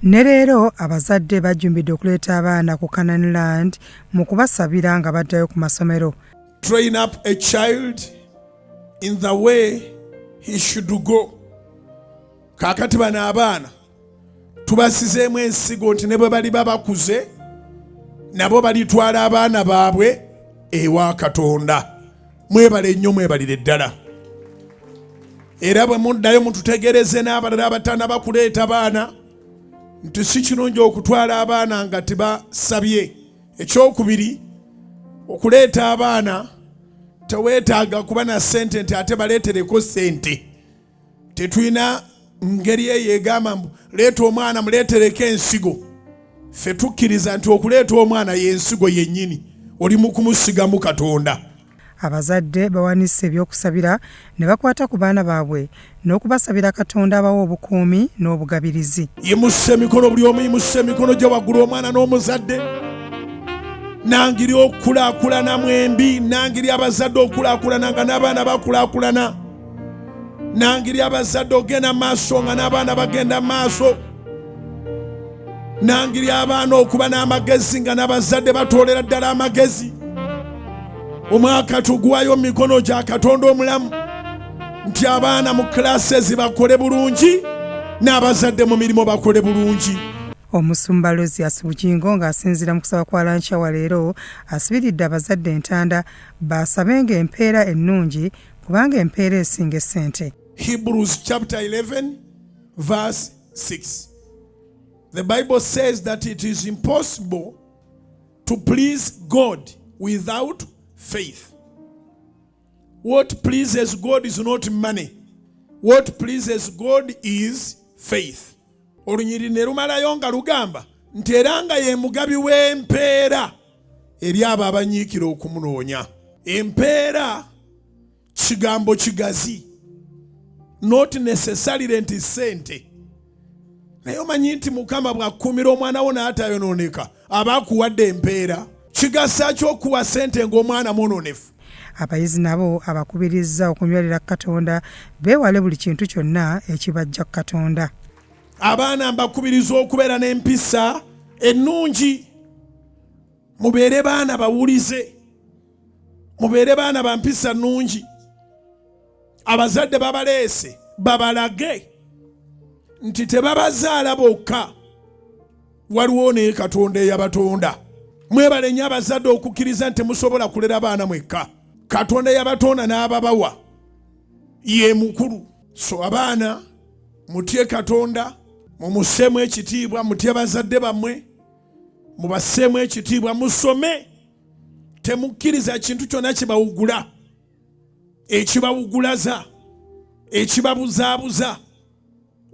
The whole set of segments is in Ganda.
Ne leero abazadde bajjumbidde okuleeta abaana ku Canaan Land mu kubasabira nga baddayo ku masomero. Train up a child in the way he should go. Kaakati bano abaana tubasizeemu ensigo nti ne bwe bali babakuze nabo balitwala abaana baabwe ewa Katonda. Mwebale nnyo, mwebalire ddala. Era bwe muddayo mututegereze n'abalala abataana bakuleeta baana nti si kirungi okutwala abaana nga tebasabye. Ekyokubiri, okuleeta abaana teweetaaga kuba na ssente nti ate baleetereko ssente. Tetulina ngeri eyo egamba leeta omwana muleetereko ensigo. Ffe tukkiriza nti okuleeta omwana y'ensigo yennyini, oli mu kumusigamu Katonda. Abazadde bawanise ebyokusabira ne bakwata ku baana baabwe n'okubasabira Katonda abawa obukuumi n'obugabirizi. Yimusse emikono, buli omu yimusse emikono gye waggulu, omwana n'omuzadde. Nangiri okukulaakulana mwembi, nangiri abazadde okulaakulana nga n'abaana bakulaakulana, nangiri abazadde ogenda maaso nga n'abaana bagenda maaso, nangiri abaana okuba n'amagezi nga n'abazadde batoolera ddala amagezi. Omwaka tuguwayo mikono gya Katonda omulamu nti abaana mu classes bakole bulungi n'abazadde mu mirimu bakole bulungi. Omusumba Rosias Bugingo ng'asinziira mu kusaba kwa Lanchawa leero asibiridde abazadde entanda basabenga empeera ennungi kubanga empeera esinga essente. Hebrews chapter 11 verse 6. The Bible says that it is impossible to please God without faith. What pleases God is not money. What pleases God is faith. Olunyiri ne lumalayo nga lugamba nti era nga ye mugabi w'empeera eri abo abanyiikira okumunoonya. Empeera kigambo kigazi, not necessarily nti ssente. Naye omanyi nti Mukama bw'akuumira omwana wo n'atayonooneka aba akuwadde empeera. Kigasa ky'okuwa ssente ng'omwana mwononefu. Abayizi nabo abakubirizza okunywerera Katonda beewale buli kintu kyonna ekibajja Katonda. Abaana mbakubiriza okubeera n'empisa ennungi. Mubeere baana bawulize, mubeere baana ba mpisa nnungi. Abazadde babaleese babalage nti tebabazaala bokka, waliwo ne Katonda eyabatonda. Mwebale nnyo abazadde okukkiriza nti musobola kulera baana mwekka. Katonda yabatonda n'ababawa ye mukulu. So abaana mutye Katonda, mumusseemu ekitiibwa, mutye bazadde bammwe, mubasseemu ekitiibwa, musome. Temukkiriza kintu kyonna kibawugula, ekibawugulaza, ekibabuzaabuza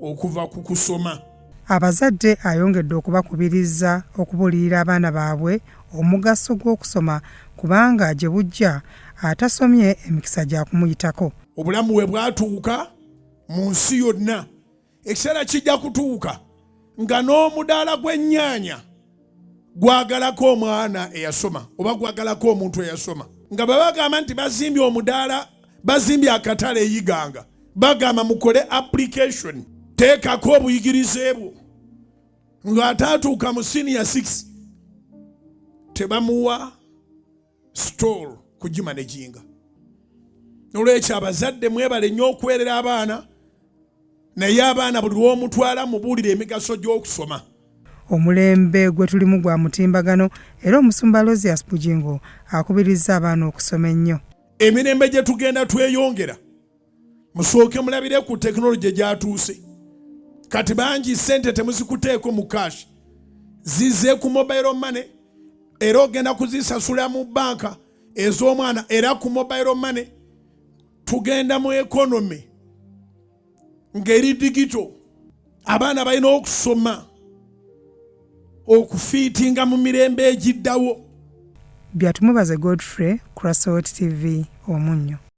okuva ku kusoma. Abazadde ayongedde okubakubiriza okubuulirira abaana baabwe omugaso gw'okusoma kubanga gye bujja atasomye emikisa gya kumuyitako. Obulamu we bwatuuka mu nsi yonna, ekiseera kijja kutuuka nga n'omudaala gw'ennyaanya gwagalako omwana eyasoma oba gwagalako omuntu eyasoma. Nga bwe bagamba nti bazimbye omudaala, bazimbye akatale eyiganga, bagamba mukole application, teekako obuyigirize bwo. Ng'ataatuuka mu senior 6 tebamuwa stall kugimaneginga. Olwekyo abazadde mwebale nnyo okuweerera abaana, naye abaana buli lw'omutwala mubuulire emigaso gy'okusoma. Omulembe gwe tulimu gwa mutimbagano era omusumba Rosias Bugingo akubirizza abaana okusoma ennyo. Emirembe gye tugenda tweyongera, musooke mulabire ku tekinologi gyatuuse. Kati bangi ssente temuzikuteeko mu cash, zize ku mobile money, era ogenda kuzisasula mu banka ez'omwana era ku mobile money. Tugenda mu economy ngeri digito. Abaana balina okusoma okufiitinga mu mirembe egiddawo. Byatumubaze Godfrey, Crossroads TV, Omunnyo.